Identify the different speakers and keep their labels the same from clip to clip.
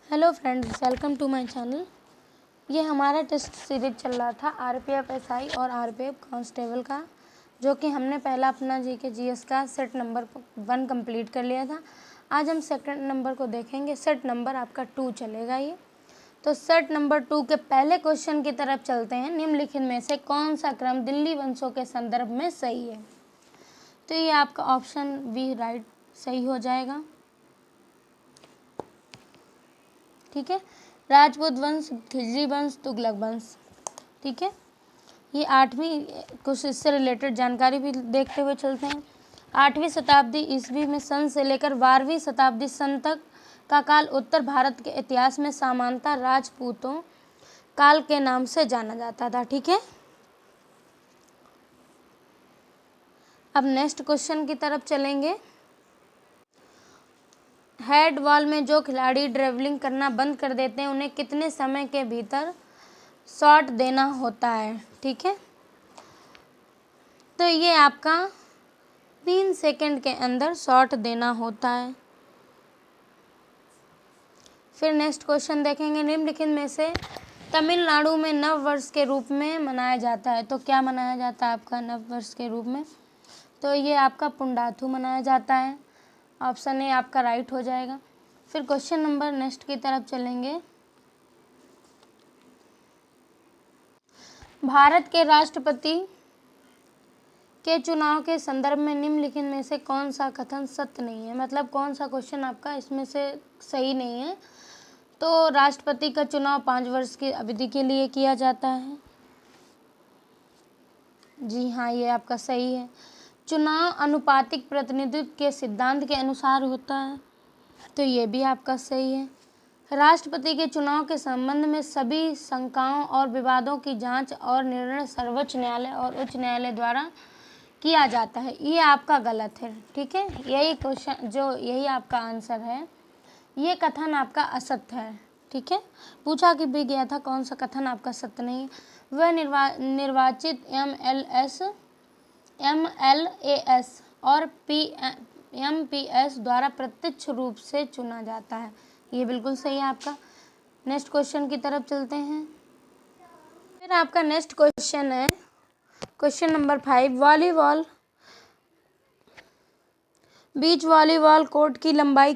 Speaker 1: Hello friends, welcome to my channel. ये हमारा test series चल रहा था आरपीएफ एसआई और आरपीएफ कांस्टेबल का, जो कि हमने पहला अपना जीके जीएस का सेट नंबर 1 कंप्लीट कर लिया था। आज हम सेकंड नंबर को देखेंगे। सेट नंबर आपका 2 चलेगा ये। तो सेट नंबर 2 के पहले क्वेश्चन की तरफ चलते हैं। निम्नलिखित में से कौन सा क्रम दिल्ली वंशों के संदर्भ में सही है? तो ये आपका ऑप्शन बी राइट सही हो जाएगा। ठीक है, राजपूत वंश, खिलजी वंश, तुगलक वंश। ठीक है, ये 8वीं कुछ इससे रिलेटेड जानकारी भी देखते हुए चलते हैं। 8वीं शताब्दी ईस्वी में सन से लेकर 12वीं शताब्दी सन तक का काल उत्तर भारत के इतिहास में सामान्यतः राजपूतों काल के नाम से जाना जाता था। ठीक है, अब नेक्स्ट क्वेश्चन की तरफ चलेंगे। हेड वॉल में जो खिलाड़ी ड्रिबलिंग करना बंद कर देते हैं उन्हें कितने समय के भीतर शॉट देना होता है? ठीक है, तो ये आपका 3 सेकंड के अंदर शॉट देना होता है। फिर नेक्स्ट क्वेश्चन देखेंगे। निम्नलिखित में से तमिलनाडु में नव वर्ष के रूप में मनाया जाता है। तो क्या मनाया जाता है आपका नव वर्ष के रूप में? तो ये आपका पुंडाथू मनाया जाता है। ऑप्शन ए आपका राइट हो जाएगा। फिर क्वेश्चन नंबर नेक्स्ट की तरफ चलेंगे। भारत के राष्ट्रपति के चुनाव के संदर्भ में निम्नलिखित में से कौन सा कथन सत्य नहीं है? मतलब कौन सा क्वेश्चन आपका इसमें से सही नहीं है? तो राष्ट्रपति का चुनाव 5 वर्ष की अवधि के लिए किया जाता है। जी हाँ, ये आपका सही है। चुनाव अनुपातिक प्रतिनिधित्व के सिद्धांत के अनुसार होता है। तो ये भी आपका सही है। राष्ट्रपति के चुनाव के संबंध में सभी शंकाओं और विवादों की जांच और निर्णय सर्वोच्च न्यायालय और उच्च न्यायालय द्वारा किया जाता है। ये आपका गलत है। ठीक है, यही क्वेश्चन यही आपका आंसर है। ये कथन आपका असत्य है। ठीक है, पूछा कि भी गया था कौन सा कथन आपका सत्य नहीं? वह निर्वाचित MLAS और MPS द्वारा प्रत्यक्ष रूप से चुना जाता है। ये बिल्कुल सही है आपका। नेक्स्ट क्वेश्चन की तरफ चलते हैं। फिर आपका नेक्स्ट क्वेश्चन है question number 5। Beach volleyball court की लंबाई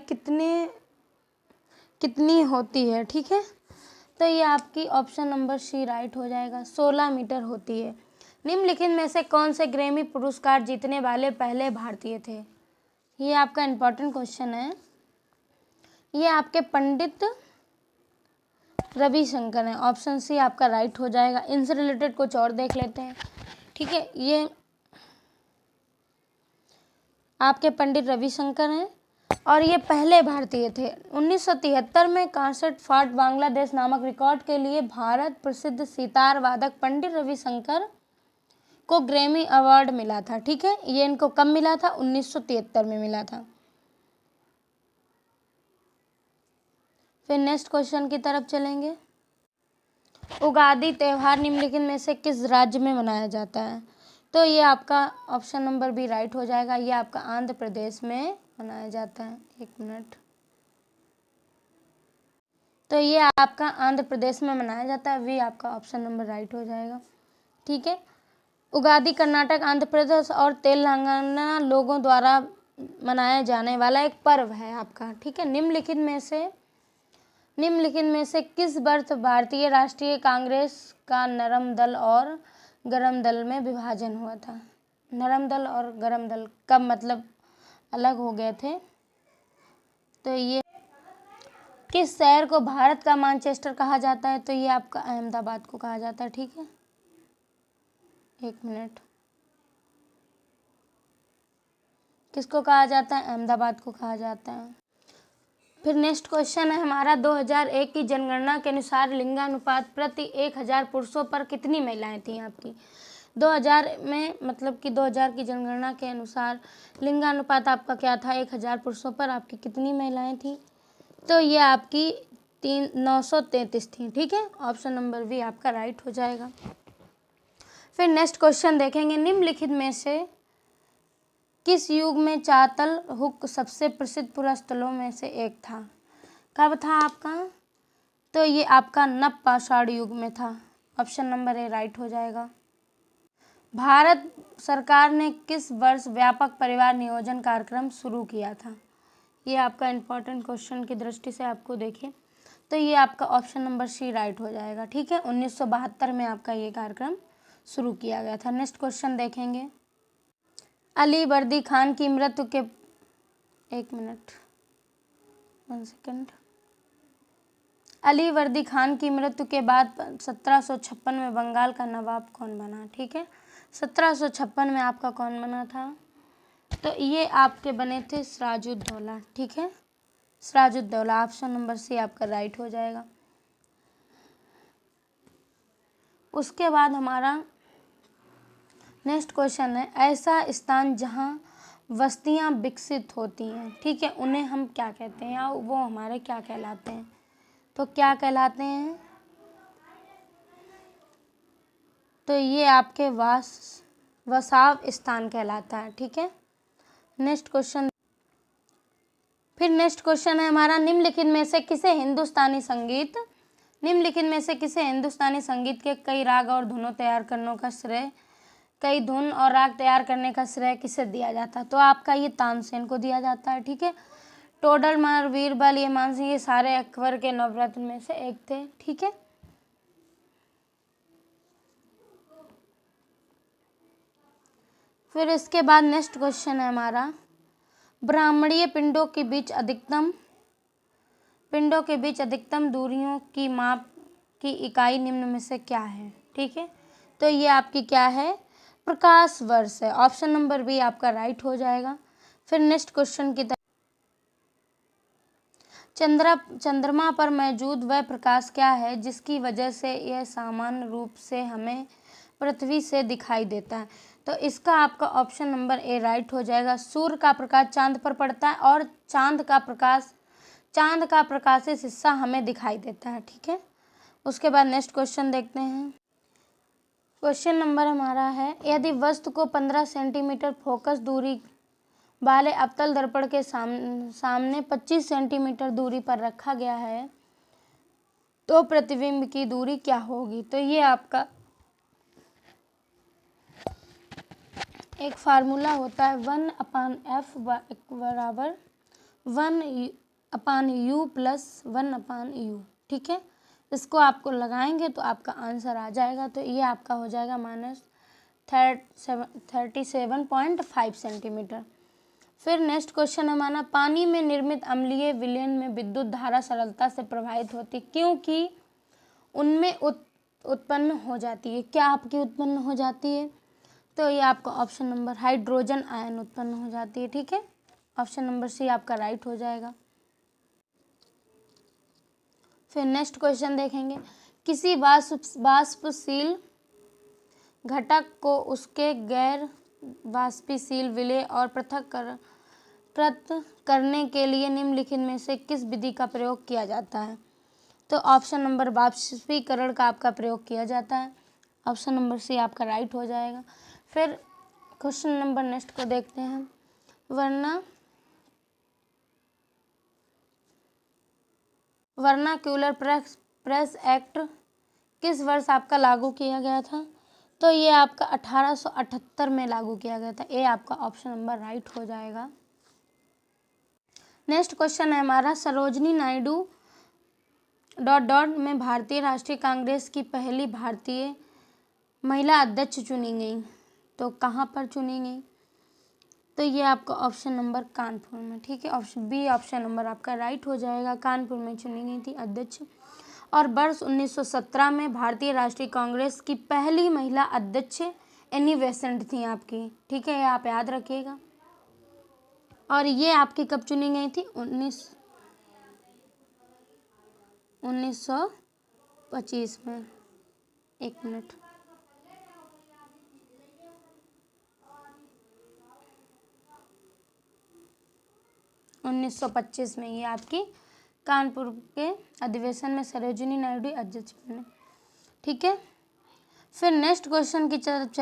Speaker 1: कितनी होती है? ठीक है, तो ये आपकी ऑप्शन नंबर सी राइट हो जाएगा। 16 मीटर होती है। निम्नलिखित में से कौन से ग्रैमी पुरस्कार जीतने वाले पहले भारतीय थे? ये आपका इम्पोर्टेंट क्वेश्चन है। ये आपके पंडित रविशंकर हैं। ऑप्शन सी आपका राइट हो जाएगा। इनसे रिलेटेड कुछ और देख लेते हैं। ठीक है, ये आपके पंडित रविशंकर हैं और ये पहले भारतीय थे। 1973 में 61 फाट बांग्लादेश नामक रिकॉर्ड के लिए भारत प्रसिद्ध सितार वादक पंडित रविशंकर को ग्रैमी अवार्ड मिला था। ठीक है, ये इनको कब मिला था? 1973 में मिला था। फिर नेक्स्ट क्वेश्चन की तरफ चलेंगे। उगादी त्यौहार निम्नलिखित में से किस राज्य में मनाया जाता है? तो ये आपका ऑप्शन नंबर बी राइट हो जाएगा। ये आपका आंध्र प्रदेश में मनाया जाता है। एक मिनट, तो ये आपका आंध्र प्रदेश में मनाया जाता है। वी आपका ऑप्शन नंबर राइट हो जाएगा। ठीक है, उगादी कर्नाटक, आंध्र प्रदेश और तेलंगाना लोगों द्वारा मनाया जाने वाला एक पर्व है आपका। ठीक है, निम्नलिखित में से किस वर्ष भारतीय राष्ट्रीय कांग्रेस का नरम दल और गरम दल में विभाजन हुआ था? नरम दल और गरम दल कब मतलब अलग हो गए थे? तो ये किस शहर को भारत का मैनचेस्टर कहा जाता है? तो ये आपका अहमदाबाद को कहा जाता है। ठीक है, एक मिनट, किसको कहा जाता है? अहमदाबाद को कहा जाता है। फिर नेक्स्ट क्वेश्चन है हमारा 2001 की जनगणना के अनुसार लिंगानुपात प्रति 1000 पुरुषों पर कितनी महिलाएं थी आपकी? 2000 में मतलब कि 2000 की जनगणना के अनुसार लिंगानुपात आपका क्या था? 1000 पुरुषों पर आपकी कितनी महिलाएं थी? तो ये आपकी 933 थी। ठीक है, ऑप्शन नंबर बी आपका राइट हो जाएगा। फिर नेक्स्ट क्वेश्चन देखेंगे। निम्नलिखित में से किस युग में चातल हुक सबसे प्रसिद्ध पुरा स्थलों में से एक था? कब था आपका? तो ये आपका नव पाषाण युग में था। ऑप्शन नंबर ए राइट हो जाएगा। भारत सरकार ने किस वर्ष व्यापक परिवार नियोजन कार्यक्रम शुरू किया था? ये आपका इम्पोर्टेंट क्वेश्चन की दृष्टि से आपको देखिए, तो ये आपका ऑप्शन नंबर सी राइट हो जाएगा। ठीक है, 1972 में आपका ये कार्यक्रम शुरू किया गया था। नेक्स्ट क्वेश्चन देखेंगे। अली वर्दी खान की मृत्यु के 1 सेकंड। अली वर्दी खान की मृत्यु के बाद 1756 में बंगाल का नवाब कौन बना? ठीक है, 1756 में आपका कौन बना था? तो ये आपके बने थे सिराजुद्दौला। ठीक है, सिराजुद्दौला। ऑप्शन नंबर सी आपका राइट हो जाएगा। उसके बाद हमारा नेक्स्ट क्वेश्चन है, ऐसा स्थान जहाँ बस्तियाँ विकसित होती हैं, ठीक है, उन्हें हम क्या कहते हैं या वो हमारे क्या कहलाते हैं? तो क्या कहलाते हैं? तो ये आपके वसाव स्थान कहलाता है। ठीक है, नेक्स्ट क्वेश्चन। फिर नेक्स्ट क्वेश्चन है हमारा, निम्नलिखित में से किसे हिंदुस्तानी संगीत के कई राग और धुनों तैयार करने का श्रेय कई धुन और राग तैयार करने का श्रेय किसे दिया जाता है? तो आपका ये तानसेन को दिया जाता है। ठीक है, टोडरमल, बीरबल, ये मानसिंह, ये सारे अकबर के नवरत्न में से एक थे। ठीक है, फिर इसके बाद नेक्स्ट क्वेश्चन है हमारा, ब्राह्मणीय पिंडों के बीच अधिकतम दूरियों की माप की इकाई निम्न में से क्या है? ठीक है, तो ये आपकी क्या है? प्रकाश वर्ष है। ऑप्शन नंबर बी आपका राइट हो जाएगा। फिर नेक्स्ट क्वेश्चन की तरफ, चंद्रमा पर मौजूद वह प्रकाश क्या है जिसकी वजह से यह सामान्य रूप से हमें पृथ्वी से दिखाई देता है? तो इसका आपका ऑप्शन नंबर ए राइट हो जाएगा। सूर्य का प्रकाश चांद पर पड़ता है और चांद का प्रकाशित हिस्सा हमें दिखाई देता है। ठीक है, उसके बाद नेक्स्ट क्वेश्चन देखते हैं। क्वेश्चन नंबर हमारा है, यदि वस्तु को 15 सेंटीमीटर फोकस दूरी वाले अवतल दर्पण के सामने 25 सेंटीमीटर दूरी पर रखा गया है तो प्रतिबिंब की दूरी क्या होगी? तो ये आपका एक फार्मूला होता है 1/f बराबर 1/u प्लस 1/u। ठीक है, इसको आपको लगाएंगे तो आपका आंसर आ जाएगा। तो ये आपका हो जाएगा -37.5 सेंटीमीटर। फिर नेक्स्ट क्वेश्चन हमारा, पानी में निर्मित अम्लीय विलयन में विद्युत धारा सरलता से प्रवाहित होती क्योंकि उनमें उत्पन्न हो जाती है। क्या आपकी उत्पन्न हो जाती है? तो ये आपका ऑप्शन नंबर हाइड्रोजन आयन उत्पन्न हो जाती है। ठीक है, ऑप्शन नंबर सी आपका राइट हो जाएगा। फिर नेक्स्ट क्वेश्चन देखेंगे, किसी वाष्पशील घटक को उसके गैर वाष्पशील विलय और पृथक करने के लिए निम्नलिखित में से किस विधि का प्रयोग किया जाता है? तो ऑप्शन नंबर वाष्पीकरण का आपका प्रयोग किया जाता है। ऑप्शन नंबर सी आपका राइट हो जाएगा। फिर क्वेश्चन नंबर नेक्स्ट को देखते हैं, वर्नाक्यूलर प्रेस एक्ट किस वर्ष आपका लागू किया गया था? तो ये आपका 1878 में लागू किया गया था। ये आपका ऑप्शन नंबर राइट हो जाएगा। नेक्स्ट क्वेश्चन है हमारा, सरोजिनी नायडू ... में भारतीय राष्ट्रीय कांग्रेस की पहली भारतीय महिला अध्यक्ष चुनी गई तो कहाँ पर चुनी गई? तो ये आपका ऑप्शन नंबर कानपुर में। ठीक है, ऑप्शन बी ऑप्शन नंबर आपका राइट हो जाएगा। कानपुर में चुनी गई थी अध्यक्ष। और वर्ष 1917 में भारतीय राष्ट्रीय कांग्रेस की पहली महिला अध्यक्ष एनी बेसेंट थी आपकी। ठीक है, ये आप याद रखिएगा। और ये आपकी कब चुनी गई थी? 1925 में। एक मिनट, 1925 में ये आपकी कानपुर के अधिवेशन में सरोजिनी नायडू अध्यक्ष बने। ठीक है, फिर नेक्स्ट क्वेश्चन की तरफ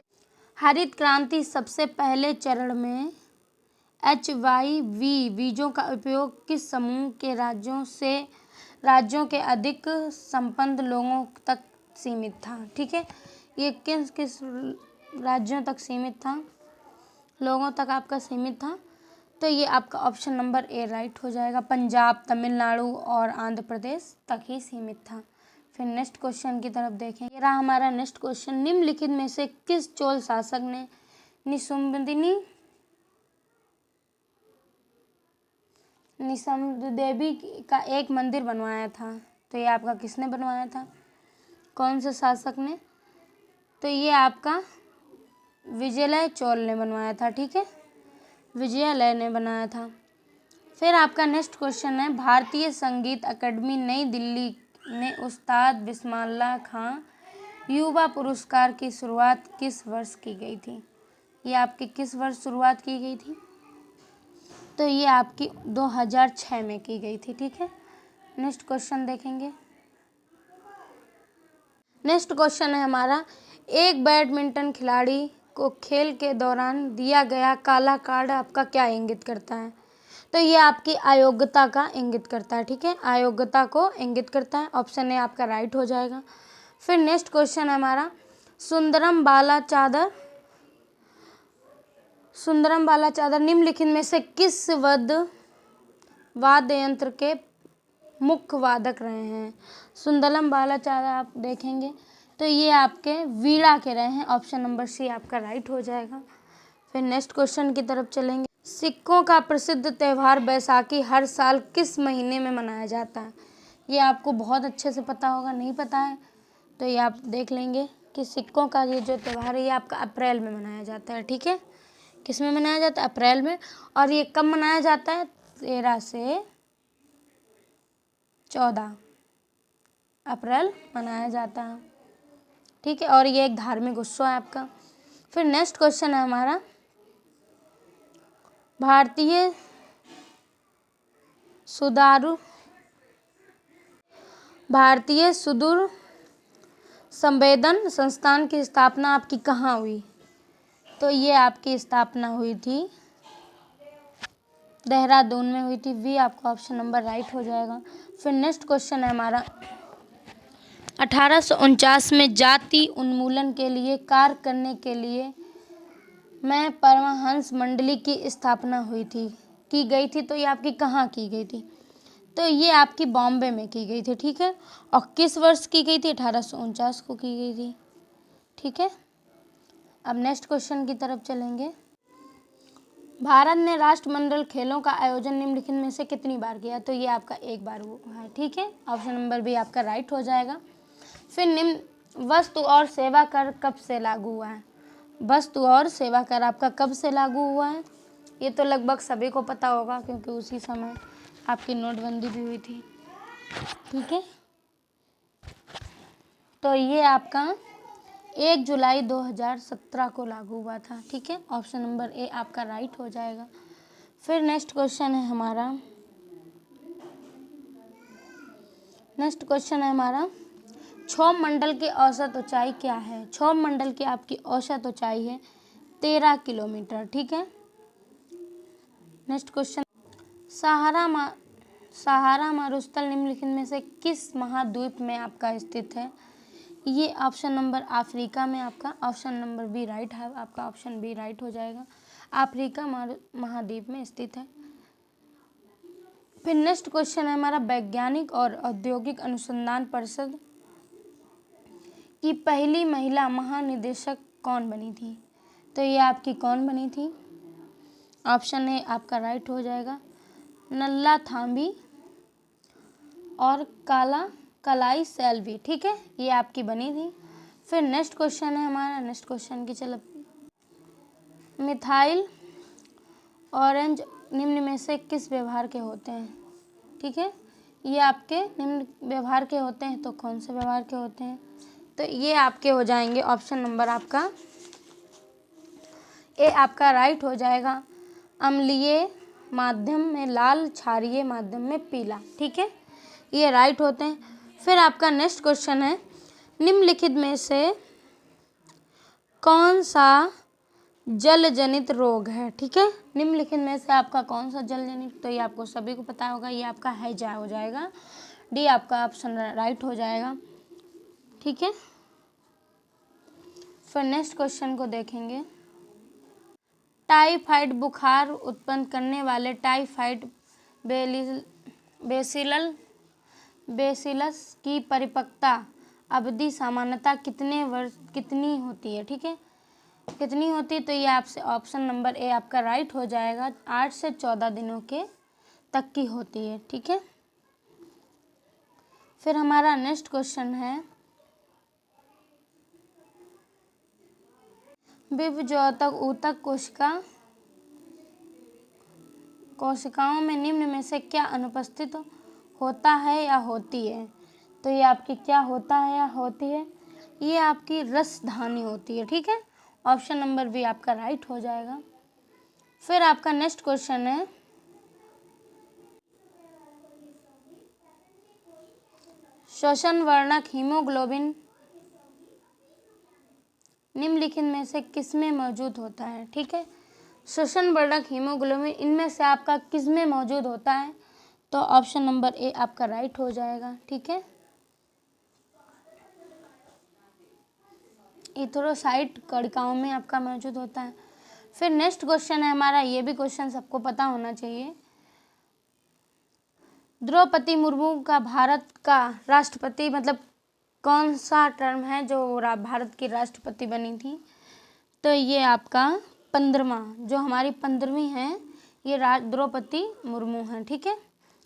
Speaker 1: हरित क्रांति सबसे पहले चरण में HIV बीजों का उपयोग किस समूह के राज्यों से राज्यों के अधिक संपन्न लोगों तक सीमित था। ठीक है, ये किस किस राज्यों तक सीमित था, लोगों तक आपका सीमित था? तो ये आपका ऑप्शन नंबर ए राइट हो जाएगा। पंजाब, तमिलनाडु और आंध्र प्रदेश तक ही सीमित था। फिर नेक्स्ट क्वेश्चन की तरफ देखें। ये रहा हमारा नेक्स्ट क्वेश्चन। निम्नलिखित में से किस चोल शासक ने निसुम्भ देवी का एक मंदिर बनवाया था? तो ये आपका किसने बनवाया था, कौन से शासक ने? तो ये आपका विजयलय चोल ने बनवाया था। ठीक है, विजयलय ने बनाया था। फिर आपका नेक्स्ट क्वेश्चन है, भारतीय संगीत अकेडमी नई दिल्ली ने उस्ताद बिस्मिल्लाह खां युवा पुरस्कार की शुरुआत किस वर्ष की गई थी? ये आपकी किस वर्ष शुरुआत की गई थी? तो ये आपकी 2006 में की गई थी। ठीक है, नेक्स्ट क्वेश्चन देखेंगे। नेक्स्ट क्वेश्चन है हमारा, एक बैडमिंटन खिलाड़ी को खेल के दौरान दिया गया काला कार्ड आपका क्या इंगित करता है? तो ये आपकी अयोग्यता का इंगित करता है। ठीक है, अयोग्यता को इंगित करता है। ऑप्शन ए आपका राइट हो जाएगा। फिर नेक्स्ट क्वेश्चन है हमारा, सुंदरम बाला चादर निम्नलिखित में से किस वाद्य यंत्र के मुख्य वादक रहे हैं? सुंदरम बाला चादर आप देखेंगे तो ये आपके वीणा के रहे हैं। ऑप्शन नंबर सी आपका राइट हो जाएगा। फिर नेक्स्ट क्वेश्चन की तरफ चलेंगे। सिखों का प्रसिद्ध त्यौहार बैसाखी हर साल किस महीने में मनाया जाता है? ये आपको बहुत अच्छे से पता होगा, नहीं पता है तो ये आप देख लेंगे कि सिखों का ये जो त्यौहार है ये आपका अप्रैल में मनाया जाता है। ठीक है, किस में मनाया जाता है? अप्रैल में। और ये कब मनाया जाता है? 13 से 14 अप्रैल मनाया जाता है। ठीक है, और ये एक धार्मिक उत्सव है आपका। फिर नेक्स्ट क्वेश्चन है हमारा, भारतीय सुदूर संवेदन संस्थान की स्थापना आपकी कहाँ हुई? तो ये आपकी स्थापना हुई थी देहरादून में हुई थी। वी आपका ऑप्शन नंबर राइट हो जाएगा। फिर नेक्स्ट क्वेश्चन है हमारा, 1849 में जाति उन्मूलन के लिए कार्य करने के लिए मैं परमहंस मंडली की स्थापना की गई थी। तो ये आपकी कहाँ की गई थी? तो ये आपकी बॉम्बे में की गई थी। ठीक है, और किस वर्ष की गई थी? 1849 को की गई थी। ठीक है, अब नेक्स्ट क्वेश्चन की तरफ चलेंगे। भारत ने राष्ट्रमंडल खेलों का आयोजन निम्नलिखित में से कितनी बार किया? तो ये आपका एक बार हुआ है। ठीक है, ऑप्शन नंबर बी आपका राइट हो जाएगा। फिर निम्न वस्तु और सेवा कर कब से लागू हुआ है? वस्तु और सेवा कर आपका कब से लागू हुआ है? ये तो लगभग सभी को पता होगा क्योंकि उसी समय आपकी नोटबंदी भी हुई थी। ठीक है, तो ये आपका 1 जुलाई 2017 को लागू हुआ था। ठीक है, ऑप्शन नंबर ए आपका राइट हो जाएगा। फिर नेक्स्ट क्वेश्चन है हमारा, क्षौम मंडल की औसत ऊंचाई क्या है? क्षौम मंडल की आपकी औसत ऊंचाई है 13 किलोमीटर। ठीक है, नेक्स्ट क्वेश्चन, सहारा मरुस्थल निम्नलिखित में से किस महाद्वीप में आपका स्थित है? ये ऑप्शन नंबर अफ्रीका में आपका ऑप्शन नंबर बी राइट है। आपका ऑप्शन बी राइट हो जाएगा, अफ्रीका महाद्वीप में स्थित है। फिर नेक्स्ट क्वेश्चन है हमारा, वैज्ञानिक और औद्योगिक अनुसंधान परिषद की पहली महिला महानिदेशक कौन बनी थी? तो ये आपकी कौन बनी थी? ऑप्शन ए आपका राइट हो जाएगा, नल्ला थाम्बी और कलाई सेल्वी। ठीक है, ये आपकी बनी थी। फिर नेक्स्ट क्वेश्चन है हमारा, नेक्स्ट क्वेश्चन की चलो, मिथाइल ऑरेंज निम्न में से किस व्यवहार के होते हैं? ठीक है, ये आपके निम्न व्यवहार के होते हैं। तो कौन से व्यवहार के होते हैं? तो ये आपके हो जाएंगे ऑप्शन नंबर आपका ए आपका राइट हो जाएगा, अम्लीय माध्यम में लाल, क्षारीय माध्यम में पीला। ठीक है, ये राइट होते हैं। फिर आपका नेक्स्ट क्वेश्चन है, निम्नलिखित में से कौन सा जल जनित रोग है? ठीक है, निम्नलिखित में से आपका कौन सा जल जनित, तो ये आपको सभी को पता होगा, ये आपका हैजा हो जाएगा, डी आपका ऑप्शन राइट हो जाएगा। ठीक है, फिर नेक्स्ट क्वेश्चन को देखेंगे। टाइफाइड बुखार उत्पन्न करने वाले टाइफाइड बेसिलस की परिपक्वता अवधि सामान्यतः कितनी होती है। ठीक है, कितनी होती है, तो ये आपसे ऑप्शन नंबर ए आपका राइट हो जाएगा। 8 से 14 दिनों के तक की होती है। ठीक है, फिर हमारा नेक्स्ट क्वेश्चन है, विभजोतक ऊतक कोशिकाओं में निम्न में से क्या अनुपस्थित होता है या होती है। तो ये आपकी क्या होता है या होती है, ये आपकी रसधानी होती है। ठीक है, ऑप्शन नंबर बी आपका राइट हो जाएगा। फिर आपका नेक्स्ट क्वेश्चन है, श्वसन वर्णक हीमोग्लोबिन निम्नलिखित में से किसमें मौजूद होता है। ठीक है, श्वसन वर्णक हीमोग्लोबिन इनमें से आपका किसमें मौजूद होता है, तो ऑप्शन नंबर ए आपका राइट हो जाएगा। ठीक है, इथेरोसाइट कणिकाओं में आपका मौजूद होता है। फिर नेक्स्ट क्वेश्चन है हमारा, ये भी क्वेश्चन सबको पता होना चाहिए। द्रौपदी मुर्मू का भारत का राष्ट्रपति मतलब कौन सा टर्म है जो भारत की राष्ट्रपति बनी थी, तो ये आपका 15वां, जो हमारी 15वीं है, ये द्रौपदी मुर्मू है। ठीक है,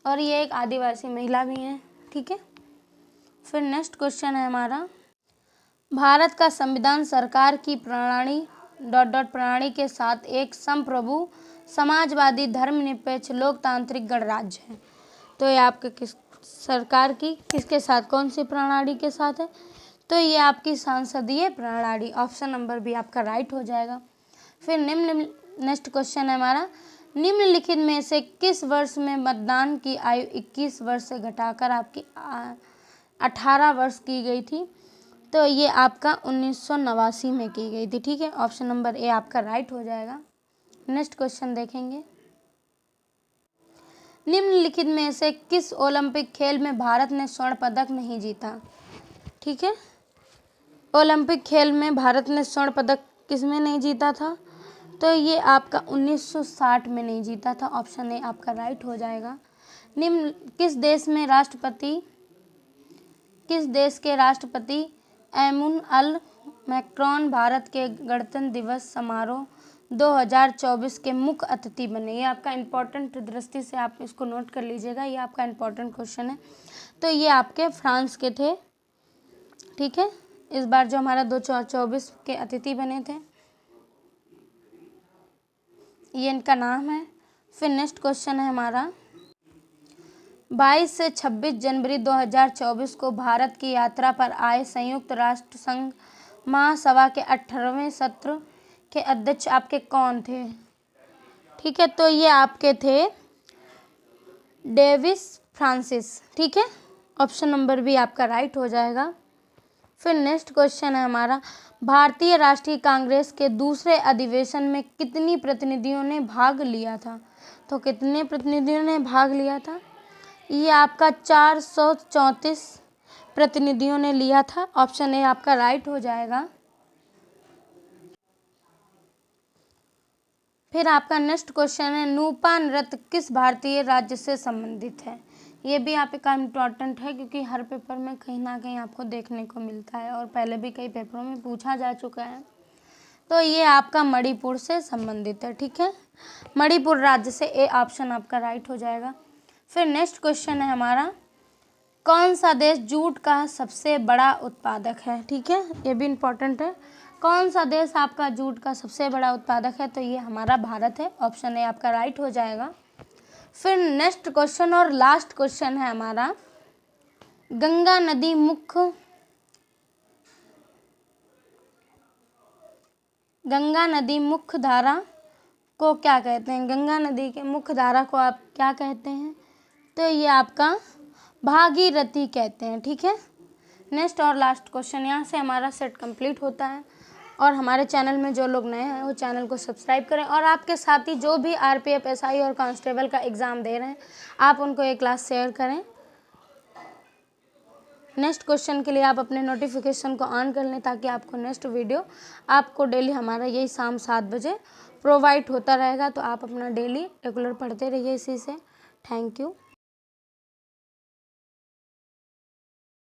Speaker 1: और ये एक आदिवासी महिला भी है। ठीक है, फिर नेक्स्ट क्वेश्चन है हमारा, भारत का संविधान सरकार की प्रणाली प्रणाली के साथ एक संप्रभु समाजवादी धर्मनिरपेक्ष लोकतांत्रिक गणराज्य है। तो ये आपके किस सरकार की किसके साथ, कौन सी प्रणाली के साथ है, तो ये आपकी संसदीय प्रणाली, ऑप्शन नंबर बी आपका राइट हो जाएगा। फिर नेक्स्ट क्वेश्चन है हमारा, निम्नलिखित में से किस वर्ष में मतदान की आयु 21 वर्ष से घटाकर आपकी 18 वर्ष की गई थी, तो ये आपका 1989 में की गई थी। ठीक है, ऑप्शन नंबर ए आपका राइट हो जाएगा। नेक्स्ट क्वेश्चन देखेंगे, निम्नलिखित में से किस ओलंपिक खेल में भारत ने स्वर्ण पदक नहीं जीता। ठीक है, ओलंपिक खेल में भारत ने स्वर्ण पदक किसमें नहीं जीता था, तो ये आपका 1960 में नहीं जीता था, ऑप्शन ए आपका राइट हो जाएगा। निम्न किस देश के राष्ट्रपति एमुनअल मैक्रोन भारत के गणतंत्र दिवस समारोह 2024 के मुख्य अतिथि बने। ये आपका इम्पोर्टेंट दृष्टि से आप इसको नोट कर लीजिएगा, ये आपका इम्पोर्टेंट क्वेश्चन है। तो ये आपके फ्रांस के थे। ठीक है, इस बार जो हमारा 2024 के अतिथि बने थे, ये इनका नाम है। फिर नेक्स्ट क्वेश्चन है हमारा, 22 से 26 जनवरी 2024 को भारत की यात्रा पर आए संयुक्त राष्ट्र संघ महासभा के 18वें सत्र के अध्यक्ष आपके कौन थे। ठीक है, तो ये आपके थे डेविस फ्रांसिस। ठीक है, ऑप्शन नंबर बी आपका राइट हो जाएगा। फिर नेक्स्ट क्वेश्चन है हमारा, भारतीय राष्ट्रीय कांग्रेस के दूसरे अधिवेशन में कितनी प्रतिनिधियों ने भाग लिया था। तो कितने प्रतिनिधियों ने भाग लिया था, ये आपका 434 प्रतिनिधियों ने लिया था, ऑप्शन ए आपका राइट हो जाएगा। फिर आपका नेक्स्ट क्वेश्चन है, नूपा नृत्य किस भारतीय राज्य से संबंधित है। ये भी आपका इम्पोर्टेंट है क्योंकि हर पेपर में कहीं ना कहीं आपको देखने को मिलता है और पहले भी कई पेपरों में पूछा जा चुका है। तो ये आपका मणिपुर से संबंधित है। ठीक है, मणिपुर राज्य से ए ऑप्शन आपका राइट हो जाएगा। फिर नेक्स्ट क्वेश्चन है हमारा, कौन सा देश जूट का सबसे बड़ा उत्पादक है। ठीक है, ये भी इम्पोर्टेंट है, कौन सा देश आपका जूट का सबसे बड़ा उत्पादक है, तो ये हमारा भारत है, ऑप्शन ए आपका राइट हो जाएगा। फिर नेक्स्ट क्वेश्चन और लास्ट क्वेश्चन है हमारा, गंगा नदी मुख्य धारा को क्या कहते हैं। गंगा नदी के मुख्य धारा को आप क्या कहते हैं, तो ये आपका भागीरथी कहते हैं। ठीक है, नेक्स्ट और लास्ट क्वेश्चन, यहाँ से हमारा सेट कंप्लीट होता है। और हमारे चैनल में जो लोग नए हैं वो चैनल को सब्सक्राइब करें और आपके साथी जो भी आरपीएफ एसआई और कांस्टेबल का एग्ज़ाम दे रहे हैं आप उनको ये क्लास शेयर करें। नेक्स्ट क्वेश्चन के लिए आप अपने नोटिफिकेशन को ऑन कर लें ताकि आपको नेक्स्ट वीडियो आपको डेली हमारा यही शाम 7 बजे प्रोवाइड होता रहेगा। तो आप अपना डेली रेगुलर पढ़ते रहिए इसी से। Thank you.